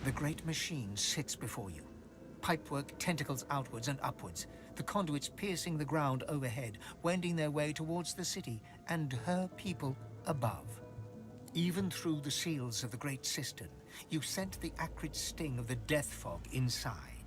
The great machine sits before you. Pipework tentacles outwards and upwards, the conduits piercing the ground overhead, wending their way towards the city and her people above. Even through the seals of the great cistern, you scent the acrid sting of the death fog inside.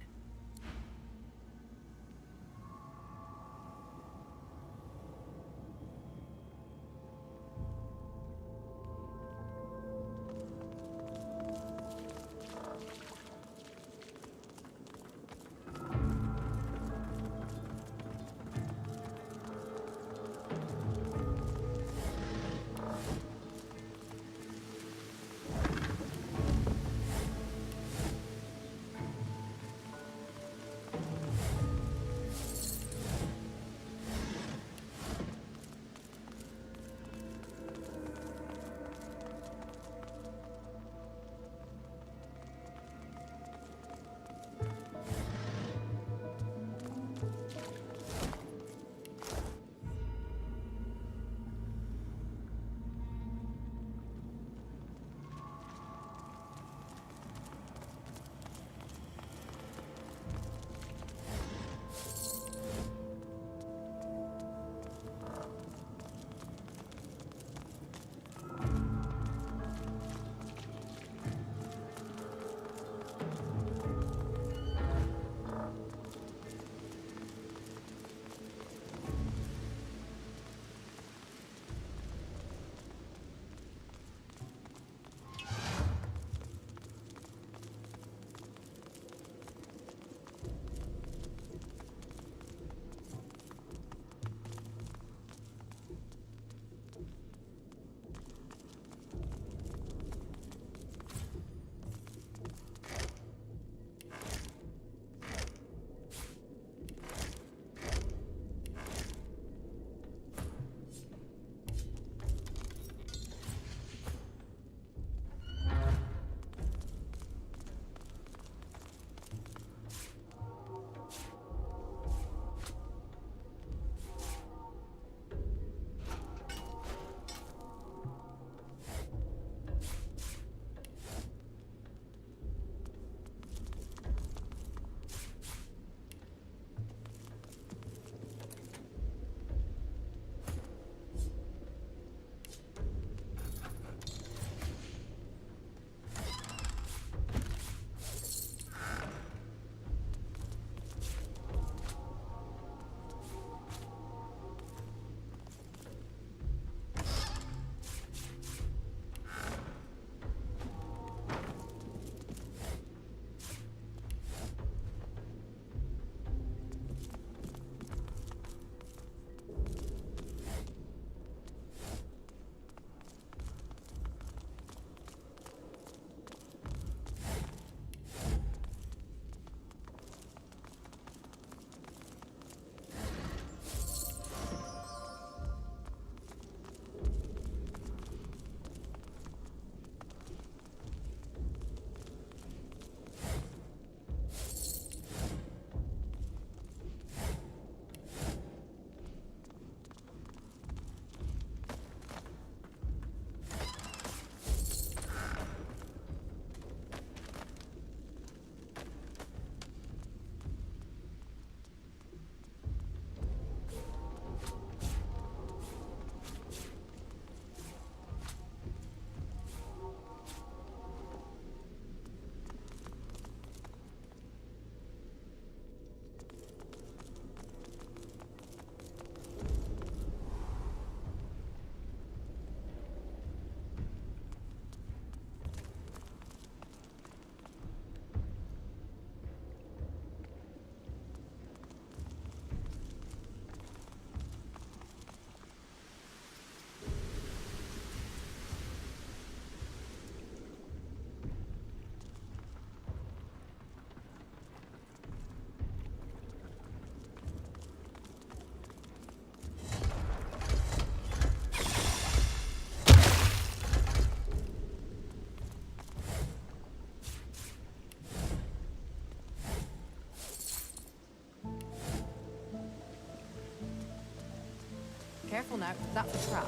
Careful now, that's a trap.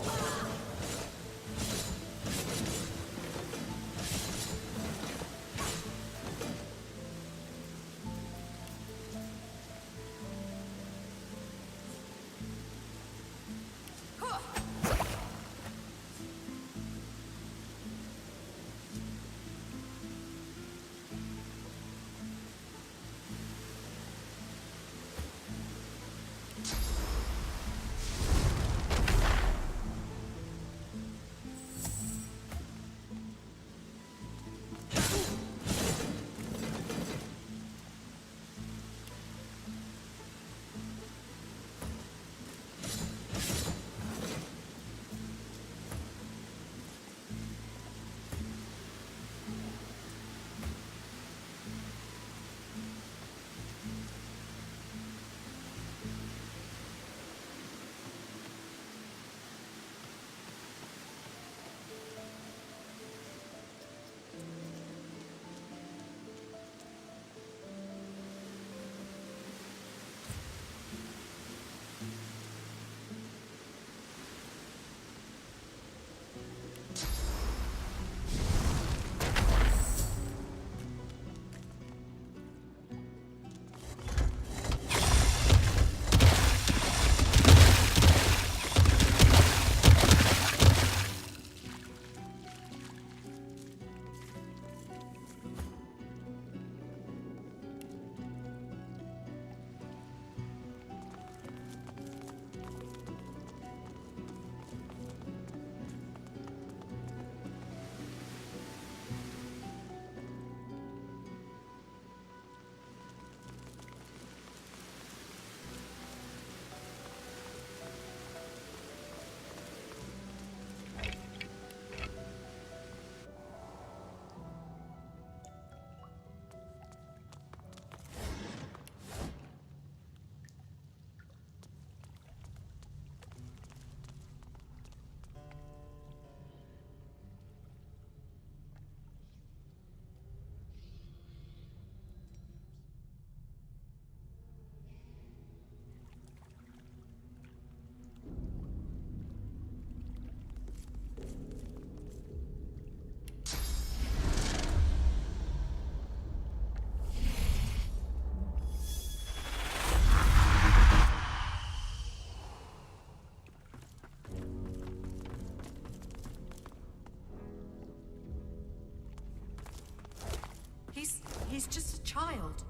He's just a child.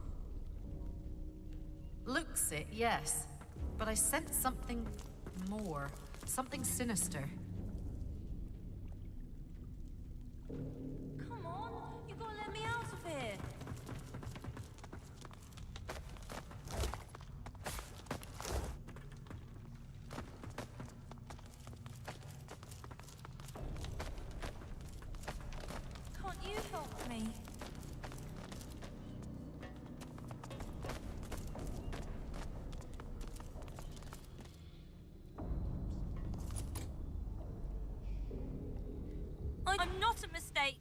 Looks it, yes. But I sense something more. Something sinister. Come on, you gotta let me out of here. Can't you help me? I'm not a mistake.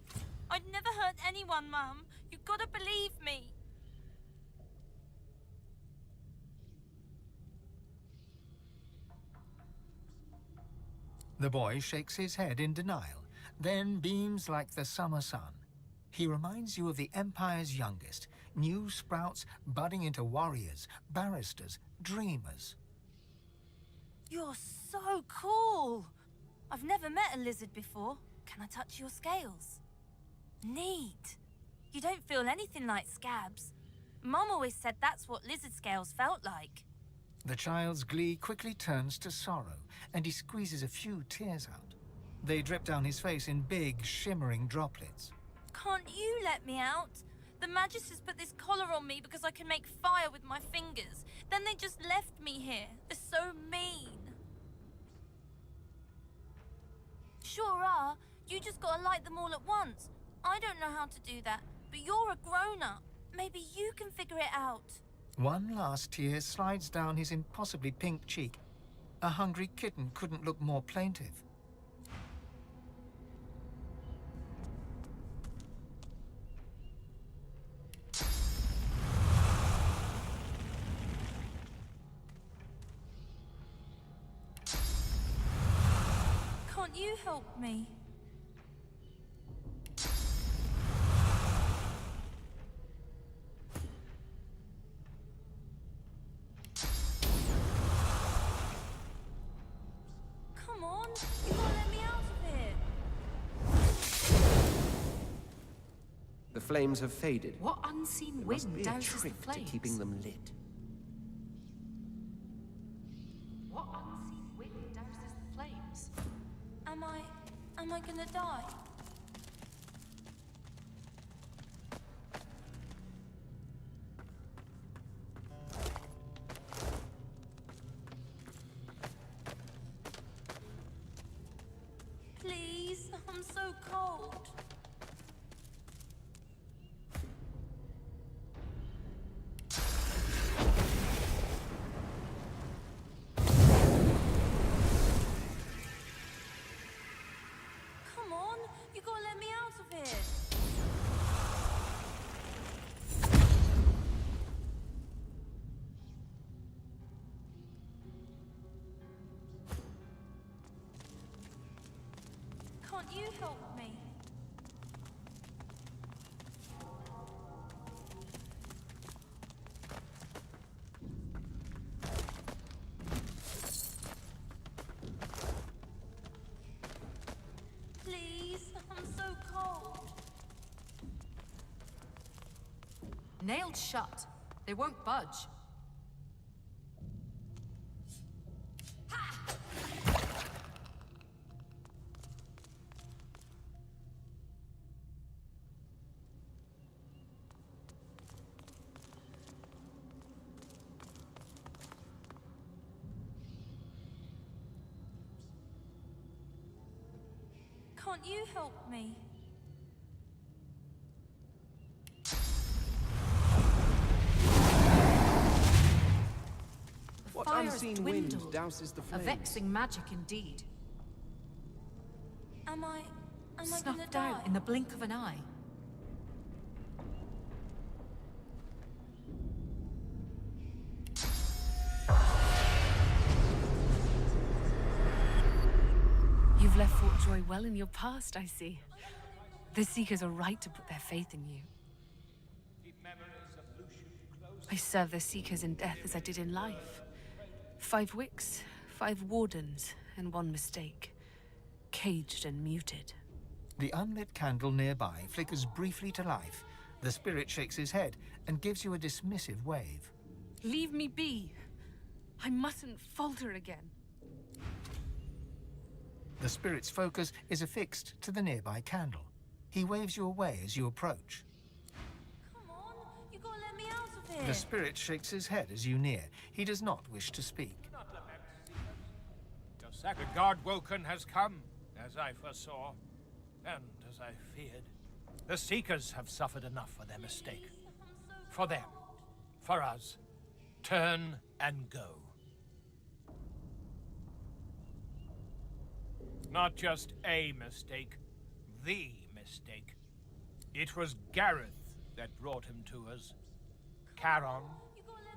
I'd never hurt anyone, Mum. You've got to believe me. The boy shakes his head in denial, then beams like the summer sun. He reminds you of the Empire's youngest, new sprouts budding into warriors, barristers, dreamers. You're so cool. I've never met a lizard before. Can I touch your scales? Neat. You don't feel anything like scabs. Mum always said that's what lizard scales felt like. The child's glee quickly turns to sorrow, and he squeezes a few tears out. They drip down his face in big, shimmering droplets. Can't you let me out? The Magisters put this collar on me because I can make fire with my fingers. Then they just left me here. They're so mean. Sure are. You just gotta light them all at once. I don't know how to do that, but you're a grown-up. Maybe you can figure it out. One last tear slides down his impossibly pink cheek. A hungry kitten couldn't look more plaintive. Can't you help me? Come on, you gotta let me out of here. The flames have faded. What unseen There must wind be a douses the trick to flames? keeping them lit. What unseen wind douses the flames? Am I gonna die? Please, I'm so cold. Come on, you gotta let me out of here. Can't you help me? Please, I'm so cold. Nailed shut. They won't budge. Can't you help me? What Fire has unseen wind dwindled. douses the A flames? vexing magic indeed. Am I gonna Snuffed die? out in the blink of an eye. You've left Fort Joy well in your past, I see. The Seekers are right to put their faith in you. I serve the Seekers in death as I did in life. 5 wicks, 5 wardens, and 1 mistake. Caged and muted. The unlit candle nearby flickers briefly to life, The spirit shakes his head and gives you a dismissive wave. Leave me be. I mustn't falter again. The spirit's focus is affixed to the nearby candle. He waves you away as you approach. Come on, you gotta let me out of here. The spirit shakes his head as you near. He does not wish to speak. Your sacred god Woken has come, as I foresaw, and as I feared. The Seekers have suffered enough for their mistake. For them, for us, turn and go. Not just a mistake, the mistake. It was Gareth that brought him to us. Charon,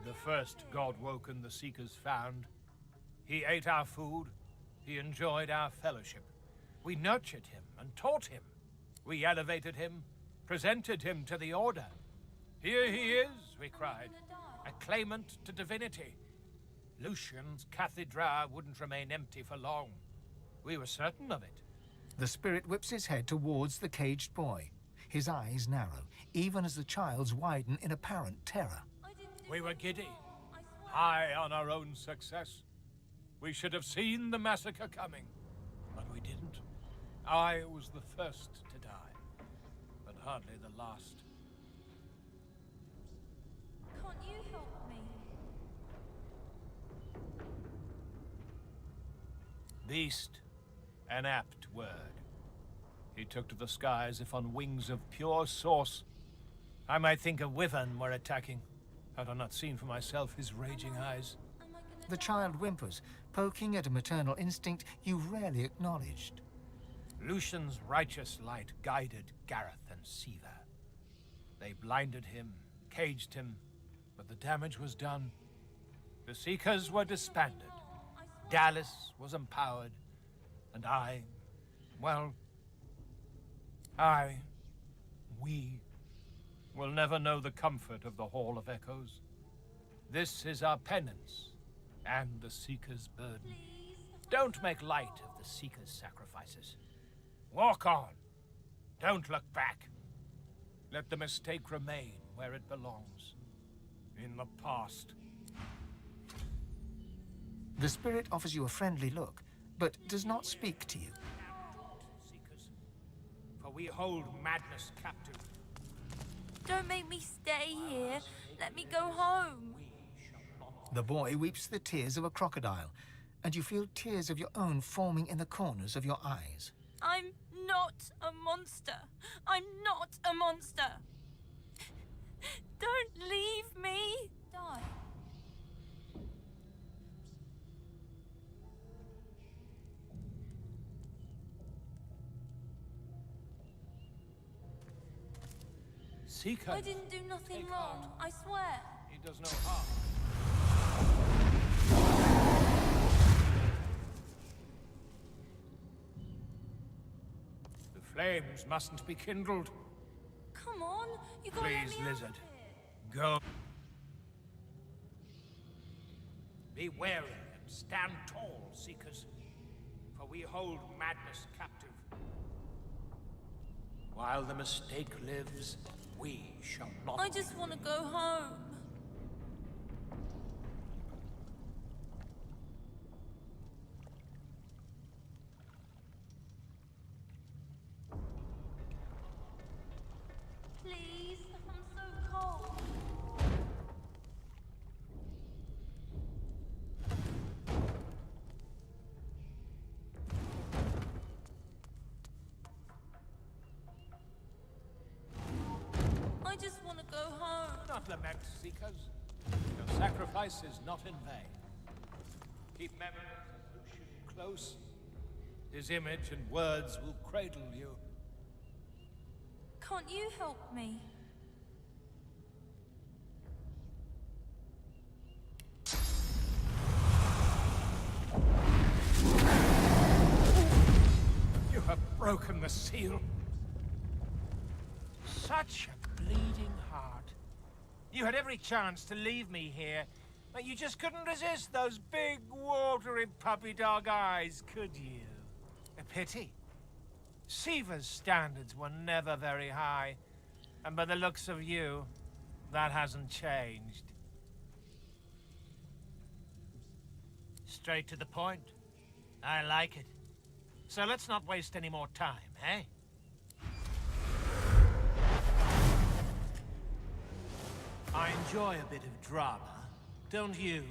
the first god Woken the Seekers found. He ate our food, he enjoyed our fellowship. We nurtured him and taught him. We elevated him, presented him to the Order. Here he is, we cried, a claimant to divinity. Lucian's cathedra wouldn't remain empty for long. We were certain of it. The spirit whips his head towards the caged boy. His eyes narrow, even as the child's widen in apparent terror. We were giddy, high on our own success. We should have seen the massacre coming, but we didn't. I was the first to die, but hardly the last. Can't you help me? Beast, an apt word. He took to the sky as if on wings of pure source. I might think a wyvern were attacking, had I not seen for myself his raging eyes. The child whimpers, poking at a maternal instinct you rarely acknowledged. Lucian's righteous light guided Gareth and Siva. They blinded him, caged him, but the damage was done. The Seekers were disbanded. Dallas was empowered, and we will never know the comfort of the Hall of Echoes. This is our penance, and the Seeker's burden. Don't make light of the Seeker's sacrifices. Walk on. Don't look back. Let the mistake remain where it belongs. In the past. The spirit offers you a friendly look, but does not speak to you. Seekers, for we hold madness captive. Don't make me stay here. Let me go home. The boy weeps the tears of a crocodile, and you feel tears of your own forming in the corners of your eyes. I'm not a monster. I'm not a monster. Don't leave me. Die. Seeker. I didn't do nothing Take wrong. heart. I swear. He does no harm. The flames mustn't be kindled. Come on. You gotta let Please, me out of lizard. here. Go. Be wary and stand tall, Seekers, for we hold madness captive. While the mistake lives, we shall not. I just want to go home. Please, I'm so cold. I just want to go home. Do not lament, Seekers. Your sacrifice is not in vain. Keep memories of Lucian close. His image and words will cradle you. Can't you help me? You have broken the seal. Such a bleeding heart. You had every chance to leave me here, but you just couldn't resist those big, watery puppy dog eyes, could you? A pity. Siva's standards were never very high, And by the looks of you, that hasn't changed. Straight to the point. I like it. So let's not waste any more time, eh? I enjoy a bit of drama, don't you?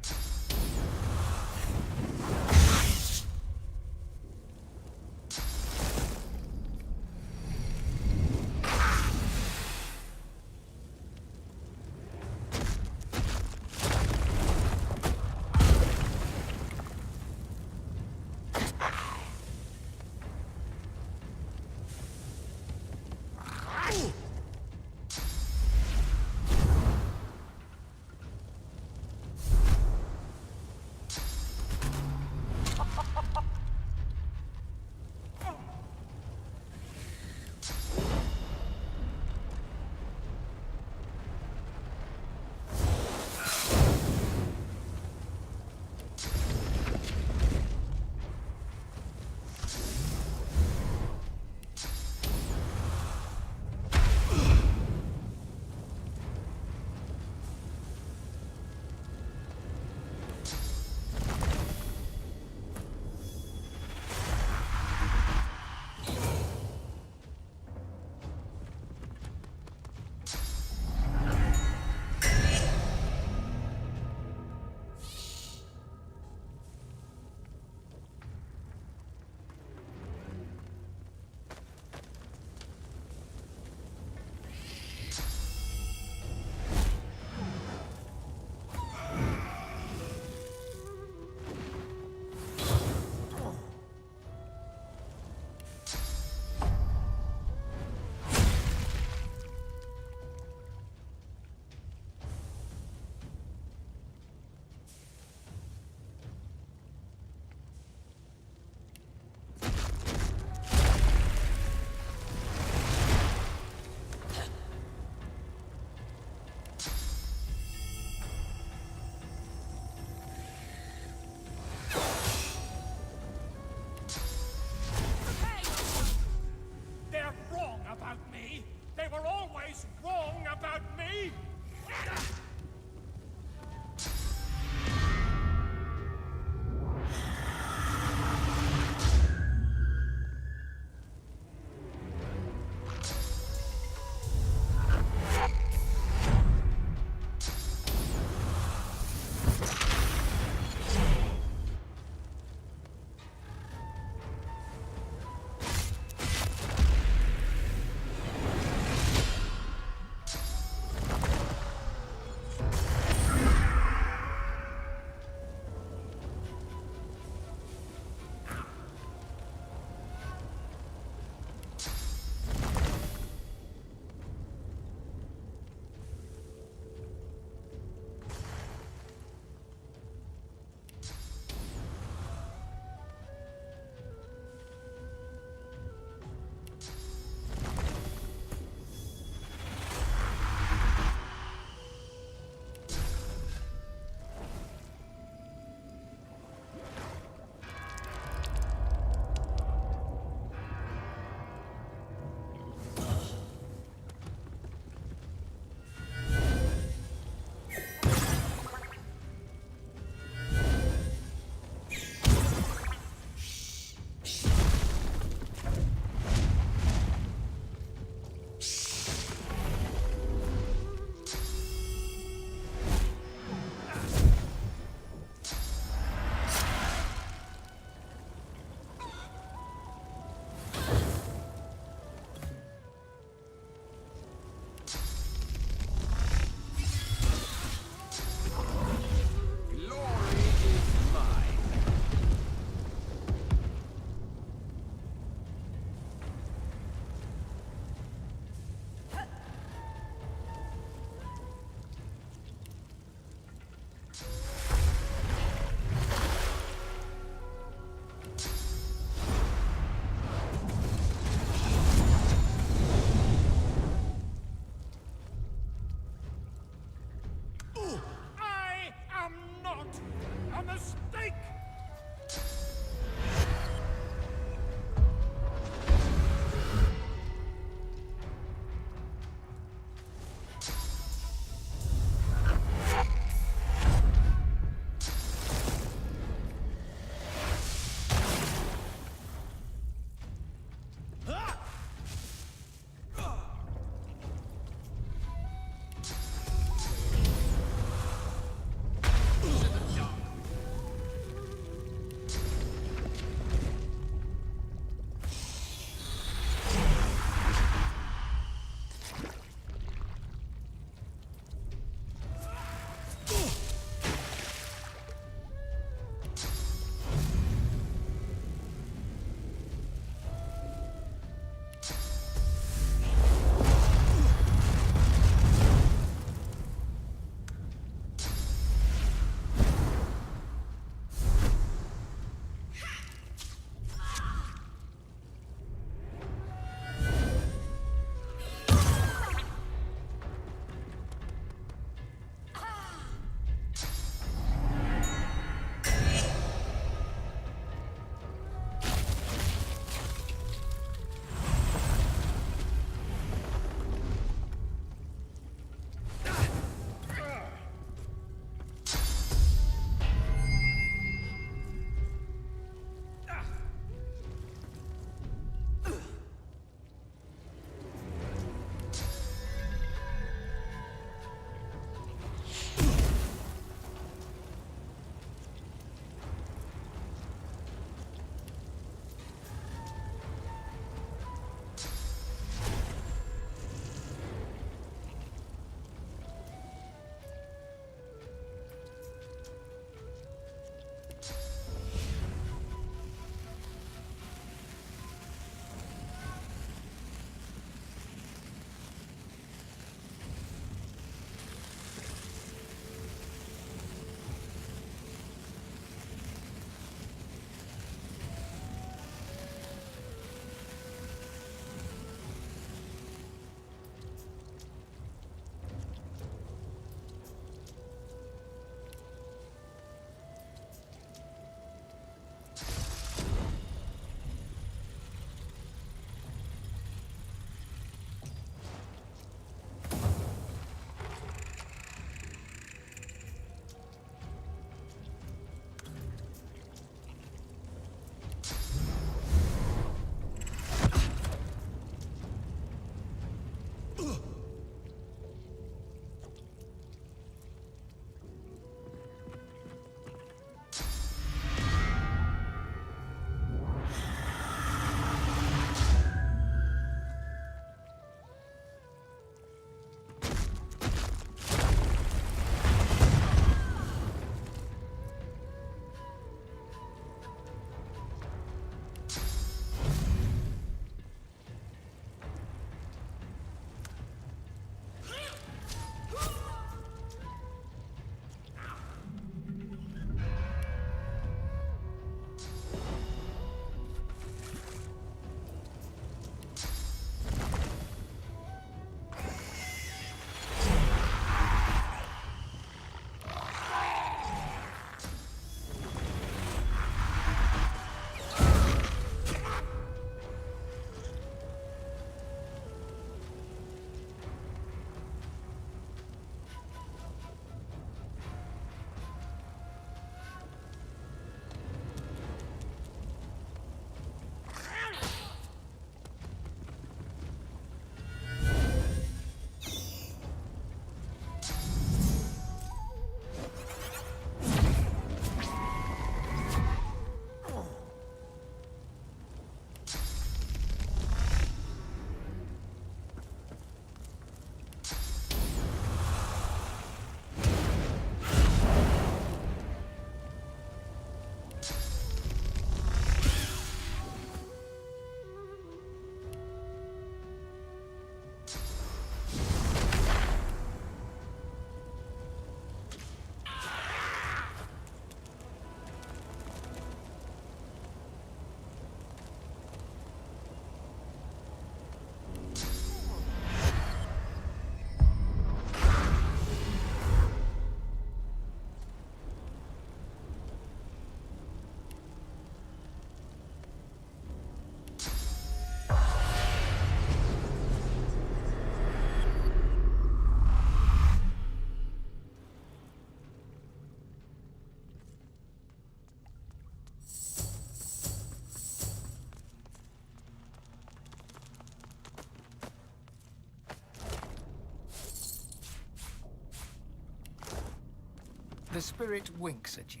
The spirit winks at you.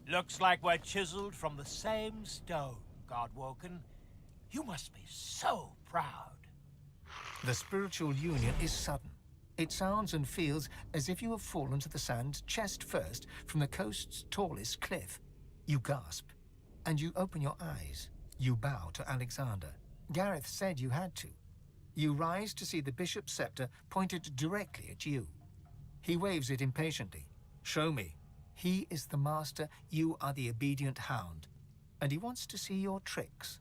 Looks like we're chiseled from the same stone, Godwoken. You must be so proud. The spiritual union is sudden. It sounds and feels as if you have fallen to the sand chest first from the coast's tallest cliff. You gasp, and you open your eyes. You bow to Alexander. Gareth said you had to. You rise to see the bishop's scepter pointed directly at you. He waves it impatiently. Show me. He is the master, you are the obedient hound, and he wants to see your tricks.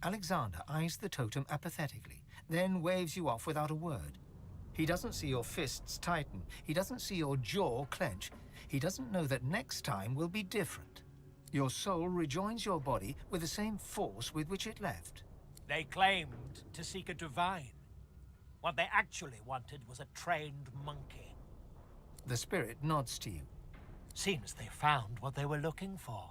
Alexander eyes the totem apathetically, then waves you off without a word. He doesn't see your fists tighten. He doesn't see your jaw clench. He doesn't know that next time will be different. Your soul rejoins your body with the same force with which it left. They claimed to seek a divine. What they actually wanted was a trained monkey. The spirit nods to you. Seems they found what they were looking for.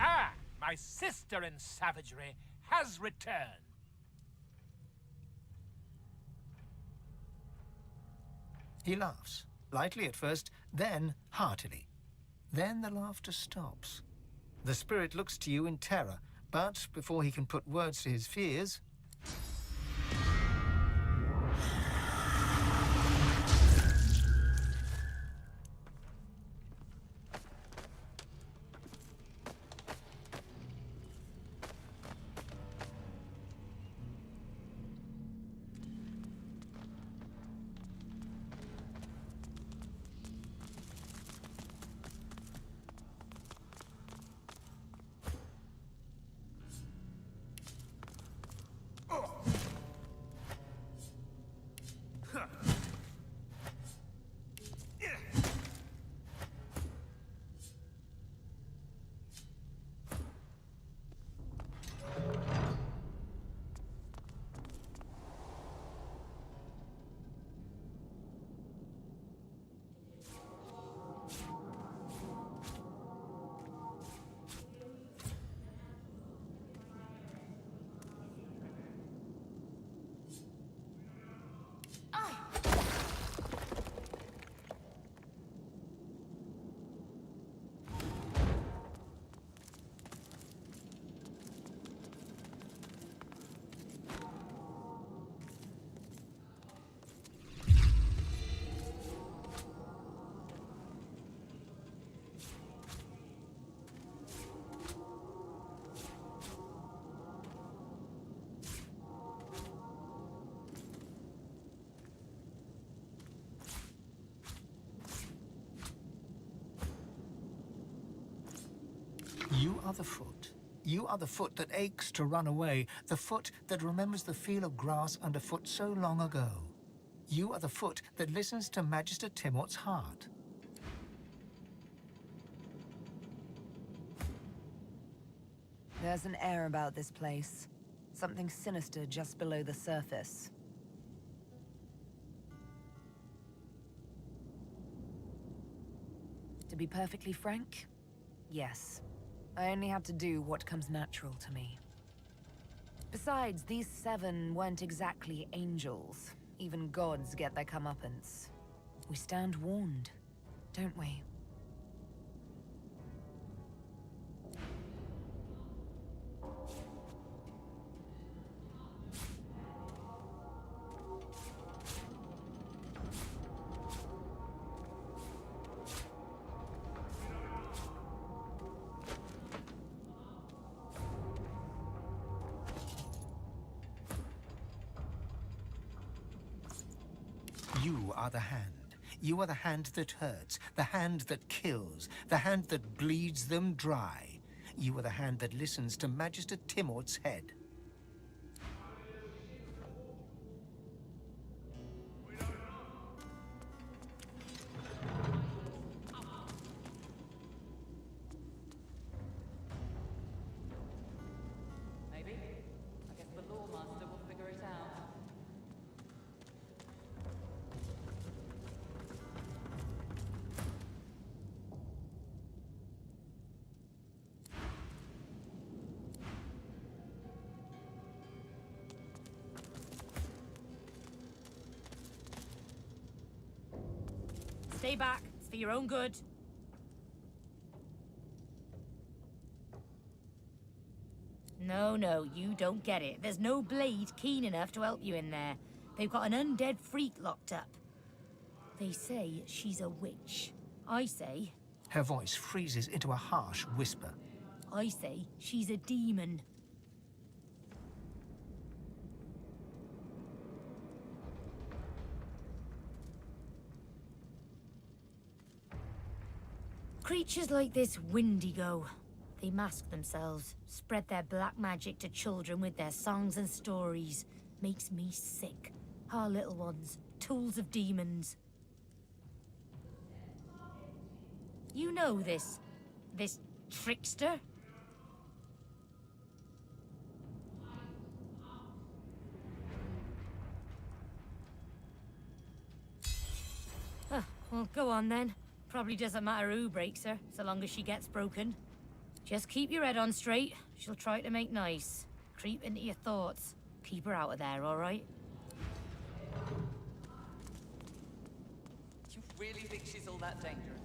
Ah! My sister in savagery has returned. He laughs, lightly at first, then heartily. Then the laughter stops. The spirit looks to you in terror, but before he can put words to his fears... You are the foot. You are the foot that aches to run away, the foot that remembers the feel of grass underfoot so long ago. You are the foot that listens to Magister Timort's heart. There's an air about this place. Something sinister just below the surface. To be perfectly frank, yes. I only have to do what comes natural to me. Besides, these 7 weren't exactly angels. Even gods get their comeuppance. We stand warned, don't we? You are the hand. You are the hand that hurts, the hand that kills, the hand that bleeds them dry. You are the hand that listens to Magister Timort's head. Maybe. I guess the Law Master will figure it out. Stay back. It's for your own good. No, you don't get it. There's no blade keen enough to help you in there. They've got an undead freak locked up. They say she's a witch. I say Her voice freezes into a harsh whisper. she's a demon. Creatures like this Windigo. They mask themselves, spread their black magic to children with their songs and stories. Makes me sick. Our little ones, tools of demons. You know this trickster? Well, go on then. Probably doesn't matter who breaks her, so long as she gets broken. Just keep your head on straight. She'll try to make nice. Creep into your thoughts. Keep her out of there, all right? You really think she's all that dangerous?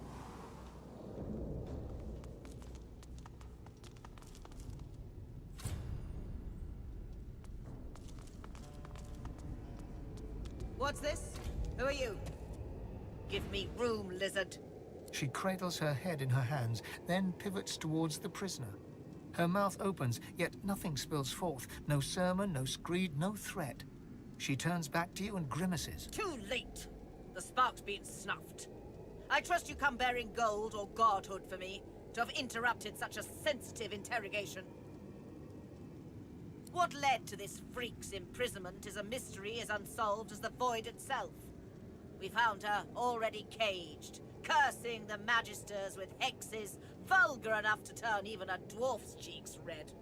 What's this? Who are you? Give me room, lizard. She cradles her head in her hands, then pivots towards the prisoner. Her mouth opens, yet nothing spills forth. No sermon, no screed, no threat. She turns back to you and grimaces. Too late. The spark's been snuffed. I trust you come bearing gold or godhood for me to have interrupted such a sensitive interrogation. What led to this freak's imprisonment is a mystery as unsolved as the void itself. We found her already caged, cursing the magisters with hexes vulgar enough to turn even a dwarf's cheeks red.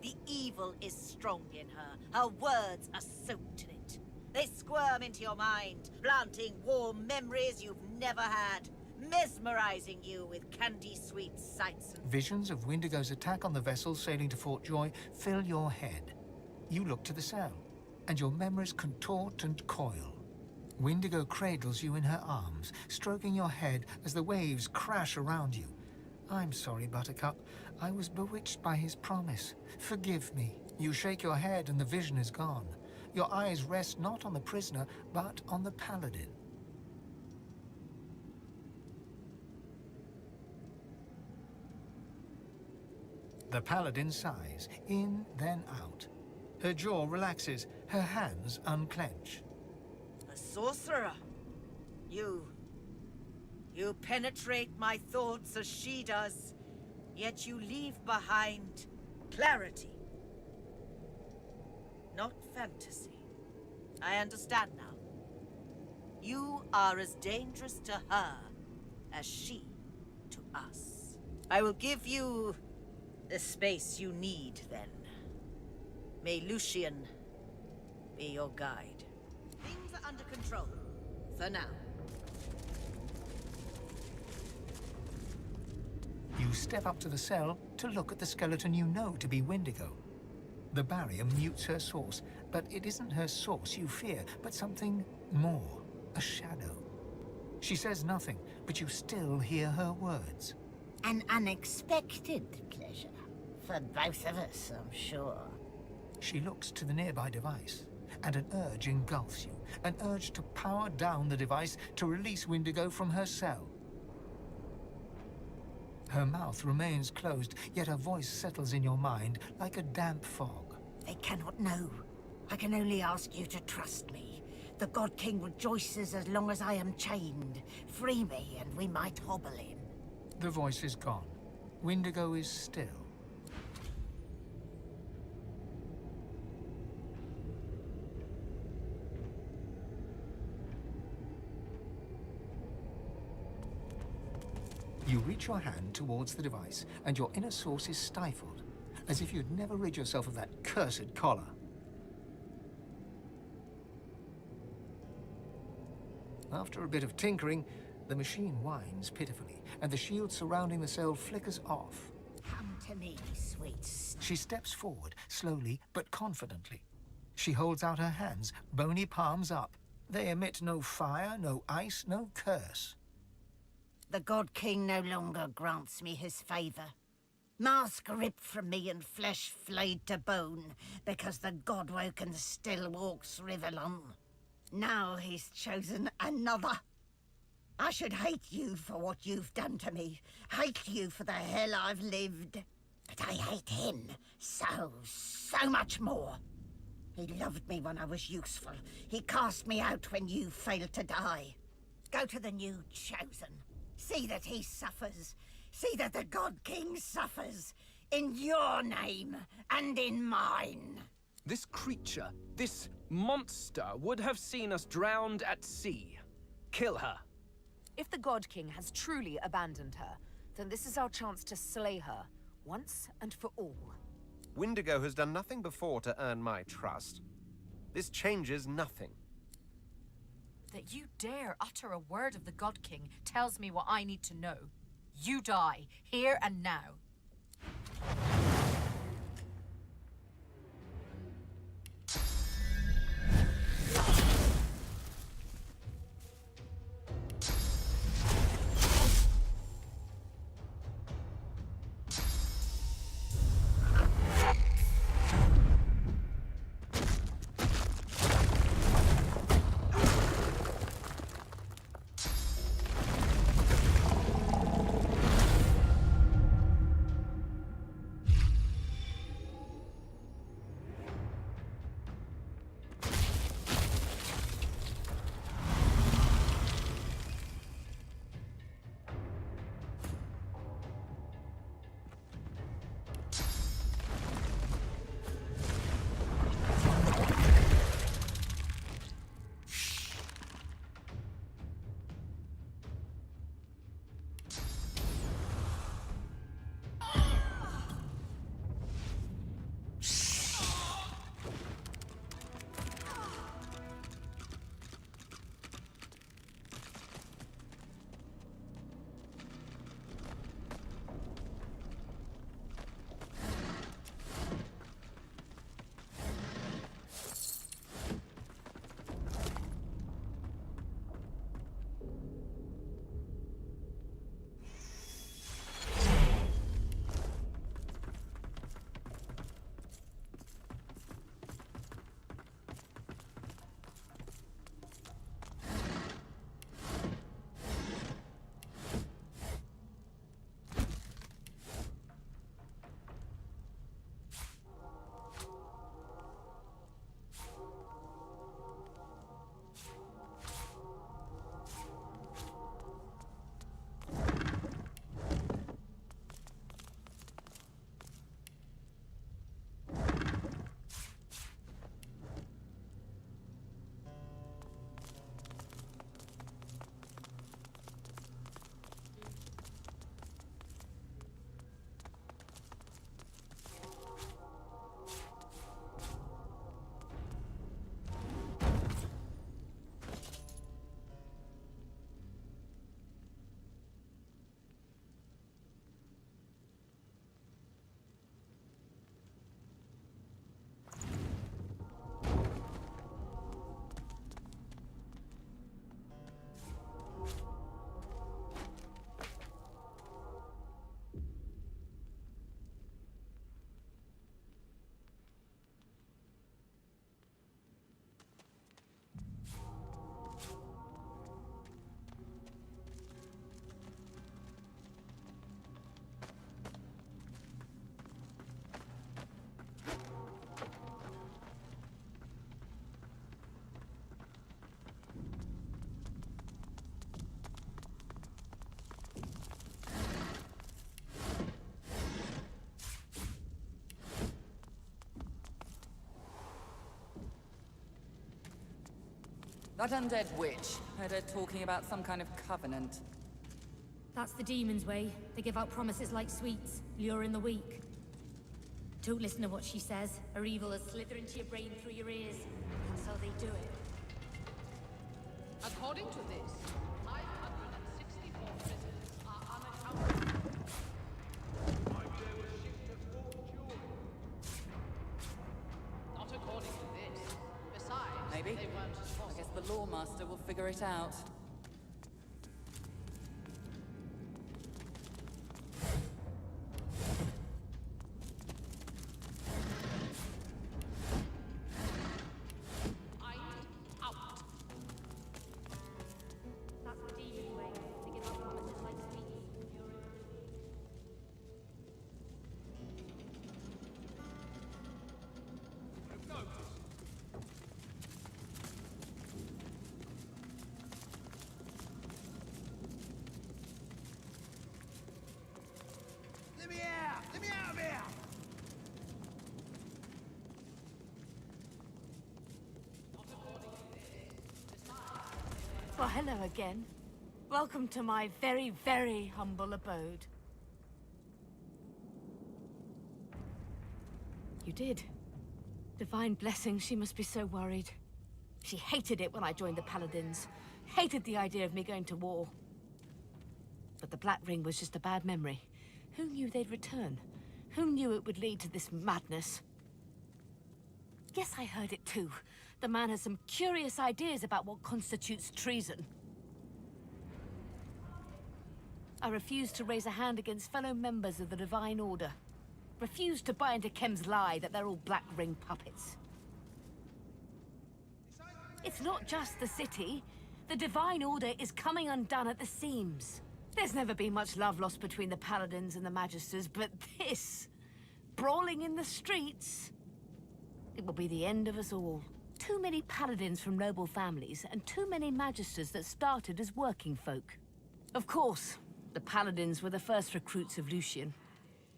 The evil is strong in her. Her words are soaked in it. They squirm into your mind, planting warm memories you've never had, mesmerizing you with candy-sweet sights and... Visions of Windigo's attack on the vessel sailing to Fort Joy fill your head. You look to the cell, and your memories contort and coil. Windigo cradles you in her arms, stroking your head as the waves crash around you. I'm sorry, Buttercup. I was bewitched by his promise. Forgive me. You shake your head and the vision is gone. Your eyes rest not on the prisoner, but on the paladin. The paladin sighs, in, then out. Her jaw relaxes, her hands unclench. A sorcerer. You penetrate my thoughts as she does, yet you leave behind clarity. Not fantasy. I understand now. You are as dangerous to her as she to us. I will give you the space you need, then. May Lucian be your guide. Things are under control. For now. You step up to the cell to look at the skeleton you know to be Windigo. The barrier mutes her source, but it isn't her source you fear, but something more, a shadow. She says nothing, but you still hear her words. An unexpected pleasure. For both of us, I'm sure. She looks to the nearby device, and an urge engulfs you. An urge to power down the device to release Windigo from her cell. Her mouth remains closed, yet her voice settles in your mind like a damp fog. They cannot know. I can only ask you to trust me. The God King rejoices as long as I am chained. Free me, and we might hobble in. The voice is gone. Windigo is still. You reach your hand towards the device, and your inner source is stifled, as if you'd never rid yourself of that cursed collar. After a bit of tinkering, the machine whines pitifully, and the shield surrounding the cell flickers off. Come to me, sweet. She steps forward, slowly but confidently. She holds out her hands, bony palms up. They emit no fire, no ice, no curse. The God King no longer grants me his favor. Mask ripped from me and flesh flayed to bone, because the Godwoken still walks Rivellon. Now he's chosen another. I should hate you for what you've done to me, hate you for the hell I've lived. But I hate him so much more. He loved me when I was useful. He cast me out when you failed to die. Go to the new Chosen. See that he suffers. See that the God King suffers. In your name and in mine. This creature, this monster, would have seen us drowned at sea. Kill her. If the God King has truly abandoned her, then this is our chance to slay her, once and for all. Windigo has done nothing before to earn my trust. This changes nothing. That you dare utter a word of the God King tells me what I need to know. You die, here and now. That undead witch. Heard her talking about some kind of covenant. That's the demon's way. They give out promises like sweets, luring the weak. Don't listen to what she says. Her evil will slither into your brain through your ears. That's how they do it. According to this, 564 prisoners are unaccounted. Not according to this. Besides, maybe. They weren't. I guess the Lawmaster will figure it out. hello again. Welcome to my very, very humble abode. You did. Divine blessing, she must be so worried. She hated it when I joined the Paladins. Hated the idea of me going to war. But the Black Ring was just a bad memory. Who knew they'd return? Who knew it would lead to this madness? Yes, I heard it too. The man has some curious ideas about what constitutes treason. I refuse to raise a hand against fellow members of the Divine Order. Refuse to buy into Kem's lie that they're all Black Ring puppets. It's not just the city. The Divine Order is coming undone at the seams. There's never been much love lost between the Paladins and the Magisters, but this... brawling in the streets... it will be the end of us all. Too many Paladins from noble families, and too many Magisters that started as working folk. Of course, the Paladins were the first recruits of Lucian.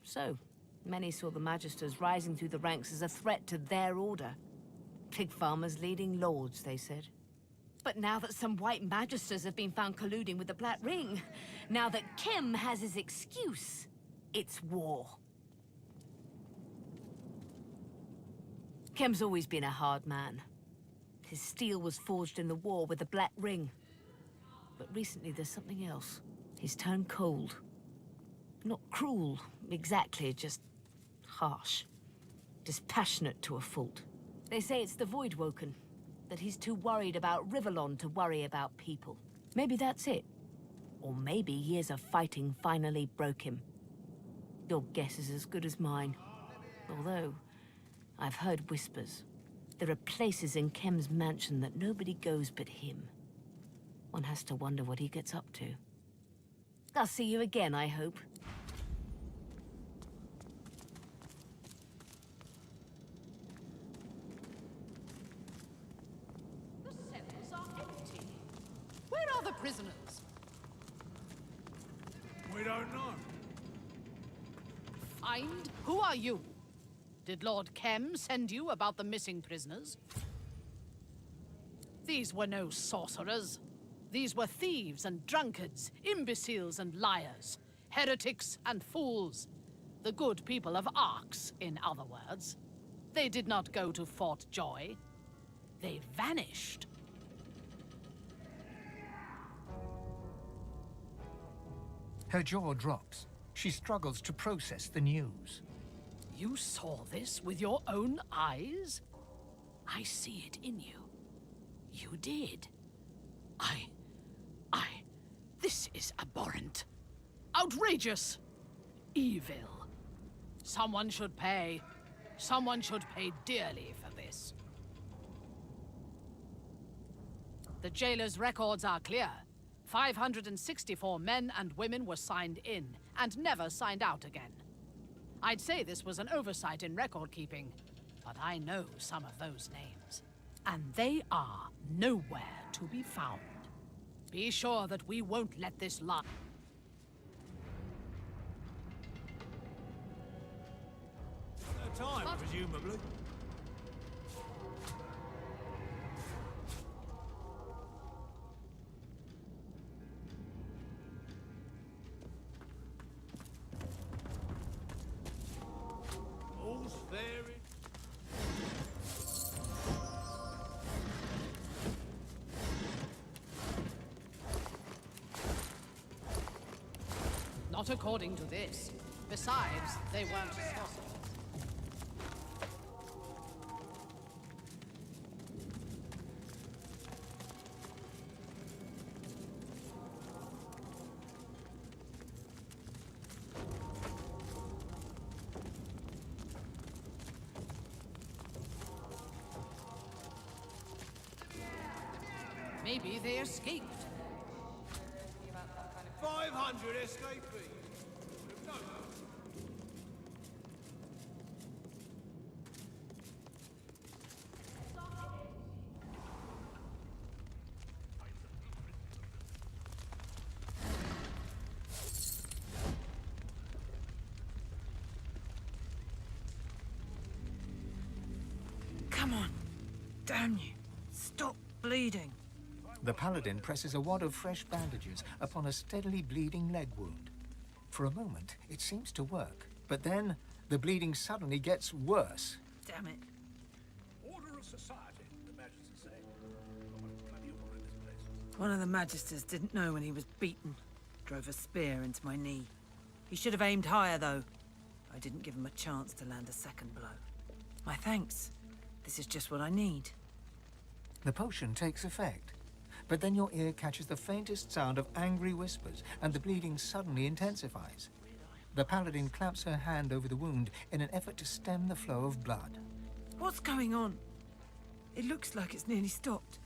So, many saw the Magisters rising through the ranks as a threat to their order. Pig farmers leading lords, they said. But now that some white Magisters have been found colluding with the Black Ring, now that Kim has his excuse, it's war. Kem's always been a hard man. His steel was forged in the war with the Black Ring. But recently there's something else. He's turned cold. Not cruel, exactly, just harsh. Dispassionate to a fault. They say it's the Voidwoken, that he's too worried about Rivellon to worry about people. Maybe that's it. Or maybe years of fighting finally broke him. Your guess is as good as mine. Although, I've heard whispers. There are places in Kem's mansion that nobody goes but him. One has to wonder what he gets up to. I'll see you again, I hope. The cells are empty. Where are the prisoners? We don't know. Find? Who are you? Did Lord Kem send you about the missing prisoners? These were no sorcerers. These were thieves and drunkards, imbeciles and liars, heretics and fools. The good people of Arx, in other words. They did not go to Fort Joy. They vanished. Her jaw drops. She struggles to process the news. You saw this with your own eyes? I see it in you. You did. This is abhorrent. Outrageous. Evil. Someone should pay. Someone should pay dearly for this. The jailer's records are clear. 564 men and women were signed in, and never signed out again. I'd say this was an oversight in record-keeping, but I know some of those names. And they are nowhere to be found. Be sure that we won't let this lie. No time, presumably. All's fair in... Not according to this. Besides, they weren't sorcerers. Maybe they escaped. 500 escapees. No. Come on. Damn you. Stop bleeding. The paladin presses a wad of fresh bandages upon a steadily bleeding leg wound. For a moment, it seems to work, but then the bleeding suddenly gets worse. Damn it. Order of society, the Magisters say. Plenty of order in this place. One of the Magisters didn't know when he was beaten. Drove a spear into my knee. He should have aimed higher, though. I didn't give him a chance to land a second blow. My thanks. This is just what I need. The potion takes effect, but then your ear catches the faintest sound of angry whispers, and the bleeding suddenly intensifies. The paladin claps her hand over the wound in an effort to stem the flow of blood. What's going on? It looks like it's nearly stopped.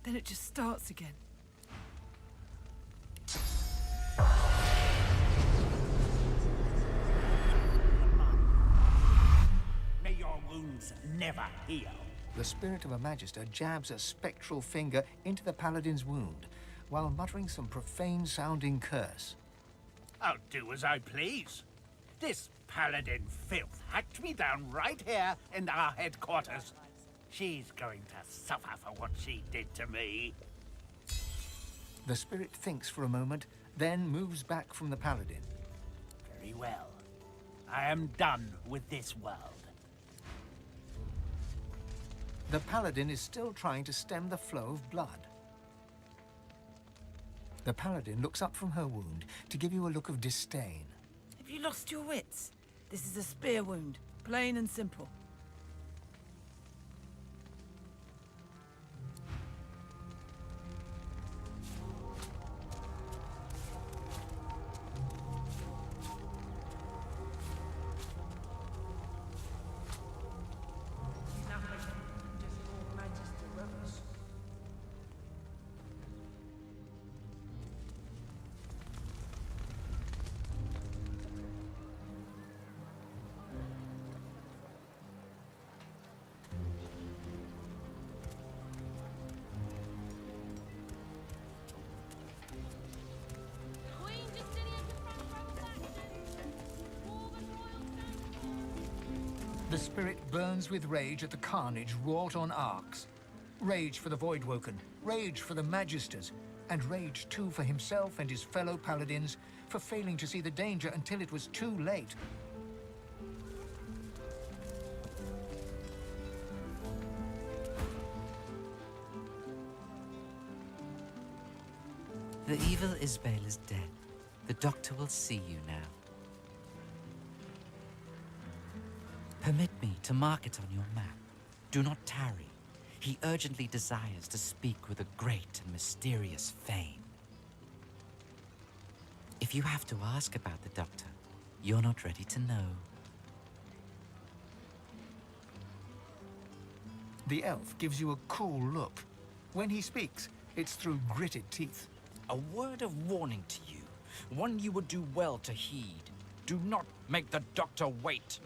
Then it just starts again. May your wounds never heal. The spirit of a magister jabs a spectral finger into the paladin's wound, while muttering some profane-sounding curse. I'll do as I please. This paladin filth hacked me down right here in our headquarters. She's going to suffer for what she did to me. The spirit thinks for a moment, then moves back from the paladin. Very well. I am done with this world. The paladin is still trying to stem the flow of blood. The paladin looks up from her wound to give you a look of disdain. Have you lost your wits? This is a spear wound. Plain and simple. The spirit burns with rage at the carnage wrought on Arx. Rage for the Voidwoken, rage for the Magisters, and rage too for himself and his fellow paladins for failing to see the danger until it was too late. The evil Isbale is dead. The doctor will see you now. Permit me to mark it on your map. Do not tarry. He urgently desires to speak with a great and mysterious Fane. If you have to ask about the doctor, you're not ready to know. The elf gives you a cool look. When he speaks, it's through gritted teeth. A word of warning to you, one you would do well to heed. Do not make the doctor wait.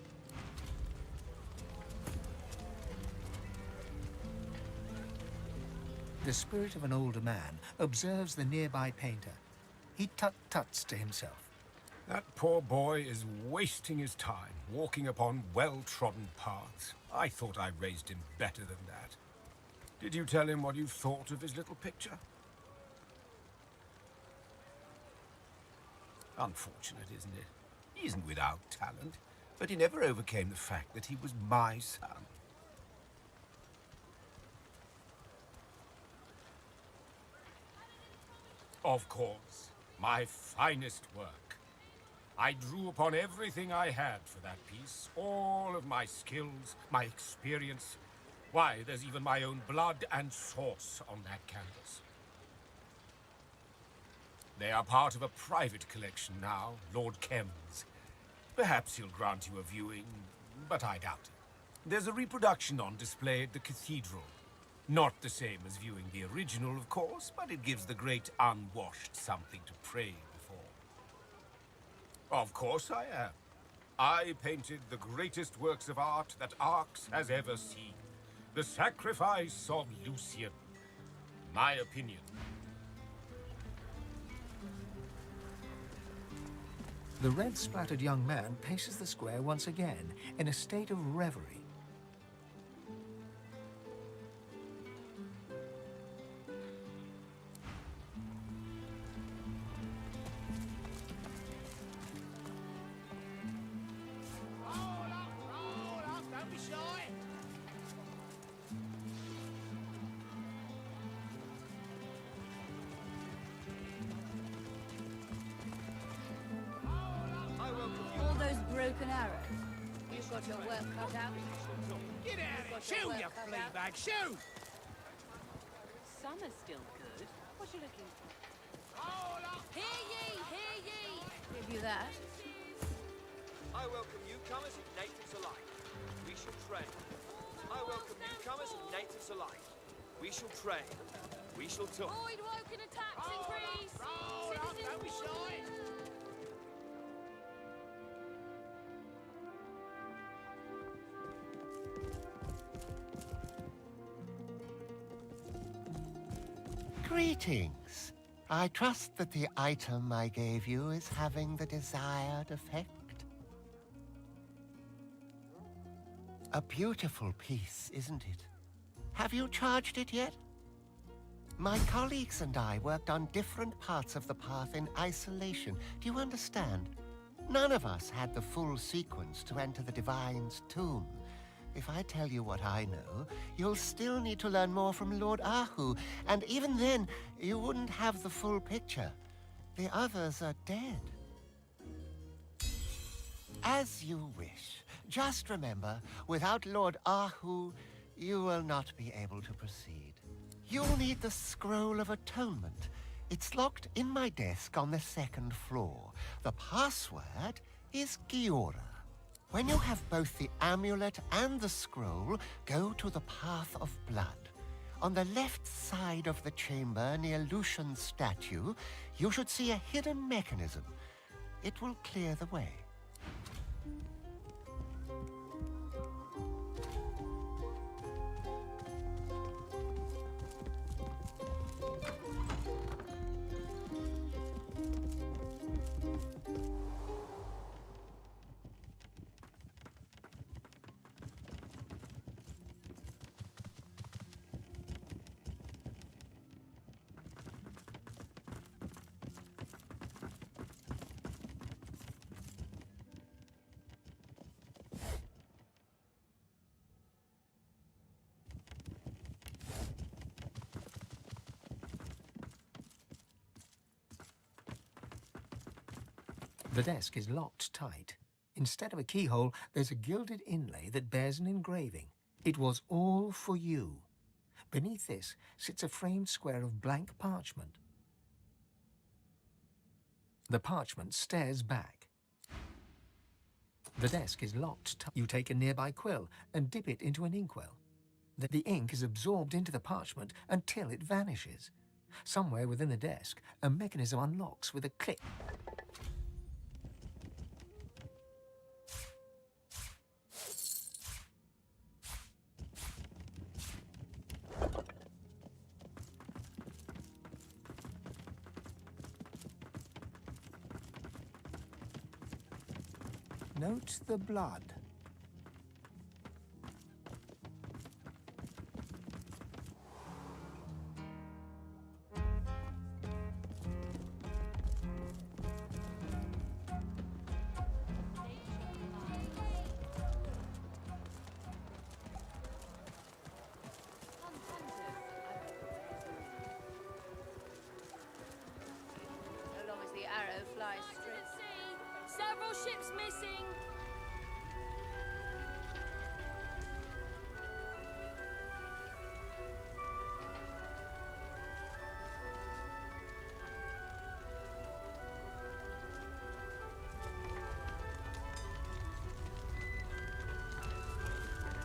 The spirit of an older man observes the nearby painter. He tut-tuts to himself. That poor boy is wasting his time, walking upon well-trodden paths. I thought I raised him better than that. Did you tell him what you thought of his little picture? Unfortunate, isn't it? He isn't without talent, but he never overcame the fact that he was my son. Of course, my finest work. I drew upon everything I had for that piece, all of my skills, my experience. Why, there's even my own blood and sauce on that canvas. They are part of a private collection now, Lord Kem's. Perhaps he'll grant you a viewing, but I doubt it. There's a reproduction on display at the cathedral. Not the same as viewing the original, of course, but it gives the great unwashed something to pray before. Of course I am. I painted the greatest works of art that Arx has ever seen. The Sacrifice of Lucian. My opinion. The red-splattered young man paces the square once again, in a state of reverie. got your work cut out. Get out of here! Shoot, you flea bag, shoot! Summer's still good. What you looking for? Hear ye, hear ye! Give you that. I welcome newcomers and natives alike. We shall trade. I welcome newcomers and natives alike. We shall trade. We shall talk. Void woken attacks increase! Don't be shy! Greetings. I trust that the item I gave you is having the desired effect. A beautiful piece, isn't it? Have you charged it yet? My colleagues and I worked on different parts of the path in isolation. Do you understand? None of us had the full sequence to enter the Divine's tomb. If I tell you what I know, you'll still need to learn more from Lord Ahu, and even then, you wouldn't have the full picture. The others are dead. As you wish. Just remember, without Lord Ahu, you will not be able to proceed. You'll need the Scroll of Atonement. It's locked in my desk on the 2nd floor. The password is Giora. When you have both the amulet and the scroll, go to the Path of Blood. On the left side of the chamber near Lucian's statue, you should see a hidden mechanism. It will clear the way. The desk is locked tight. Instead of a keyhole, there's a gilded inlay that bears an engraving. It was all for you. Beneath this sits a framed square of blank parchment. The parchment stares back. The desk is locked tight. You take a nearby quill and dip it into an inkwell. The ink is absorbed into the parchment until it vanishes. Somewhere within the desk, a mechanism unlocks with a click. Note the blood. So long as the arrow flies straight. Several ships missing.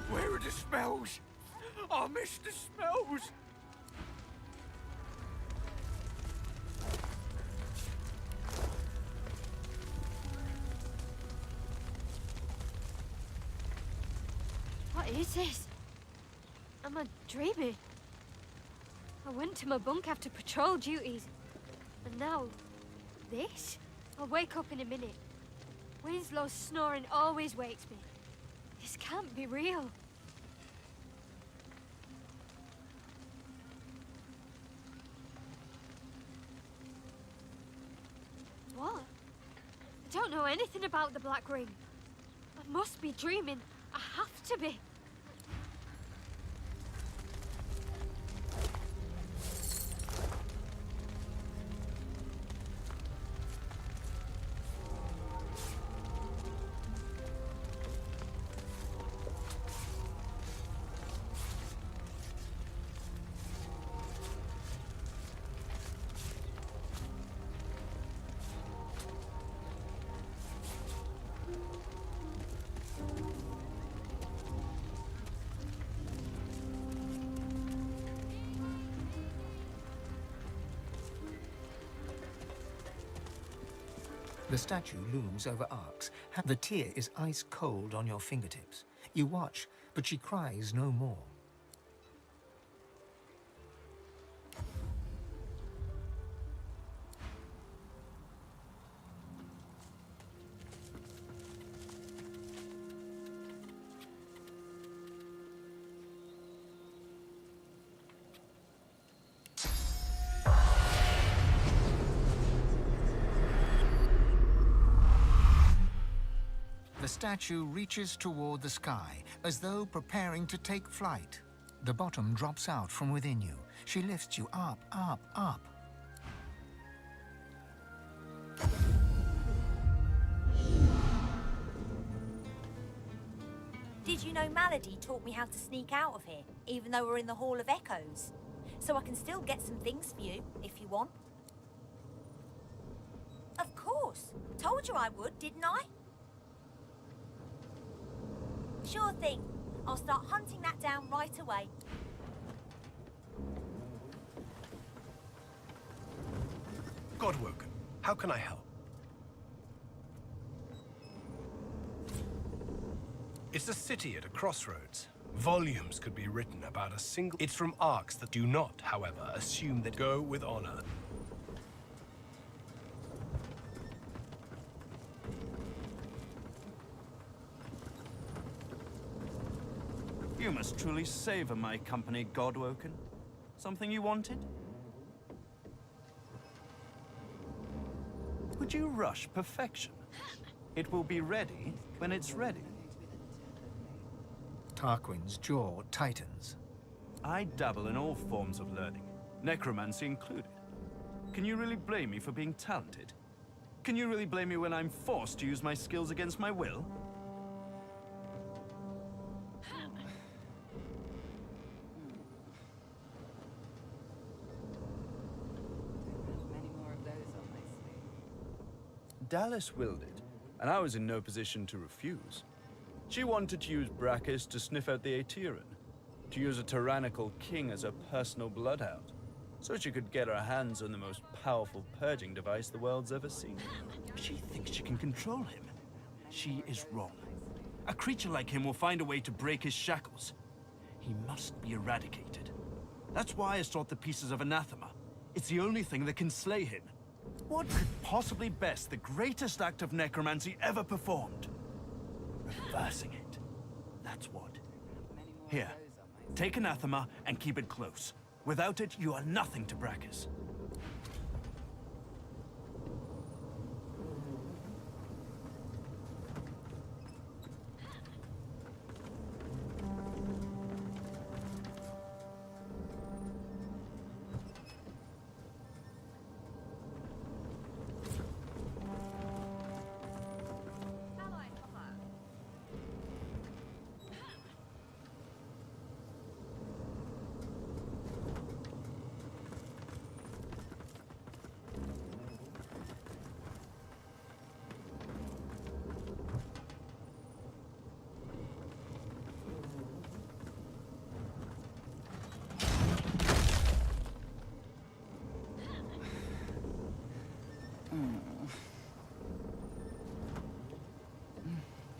Where are the smells? I miss the smells. What is this? Am I dreaming? I went to my bunk after patrol duties. And now, this? I'll wake up in a minute. Winslow's snoring always wakes me. This can't be real. What? I don't know anything about the Black Ring. I must be dreaming. I have to be. The statue looms over Arx. The tear is ice cold on your fingertips. You watch, but she cries no more. The statue reaches toward the sky, as though preparing to take flight. The bottom drops out from within you. She lifts you up, up, up. Did you know Malady taught me how to sneak out of here, even though we're in the Hall of Echoes? So I can still get some things for you, if you want. Of course. Told you I would, didn't I? Sure thing. I'll start hunting that down right away. Godwoken, how can I help? It's a city at a crossroads. Volumes could be written about a single... It's from arcs that do not, however, assume that go with honor. You must truly savor my company, Godwoken. Something you wanted? Would you rush perfection? It will be ready when it's ready. Tarquin's jaw tightens. I dabble in all forms of learning, necromancy included. Can you really blame me for being talented? Can you really blame me when I'm forced to use my skills against my will? Dallas willed it, and I was in no position to refuse. She wanted to use Brachus to sniff out the Aeteran, to use a tyrannical king as a personal bloodhound, so she could get her hands on the most powerful purging device the world's ever seen. She thinks she can control him. She is wrong. A creature like him will find a way to break his shackles. He must be eradicated. That's why I sought the pieces of anathema. It's the only thing that can slay him. What could possibly best the greatest act of necromancy ever performed? Reversing it. That's what. Here, take anathema and keep it close. Without it, you are nothing to Brachus.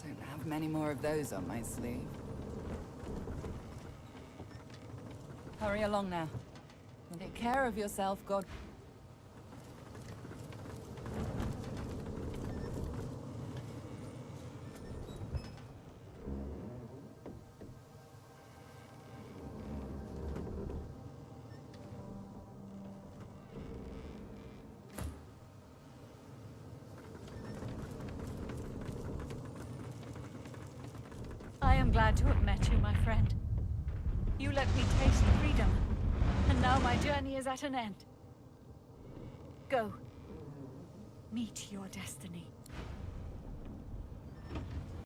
Don't have many more of those on my sleeve. Hurry along now. Take care of yourself, God. I am glad to have met you, my friend. You let me taste freedom, and now my journey is at an end. Go. Meet your destiny.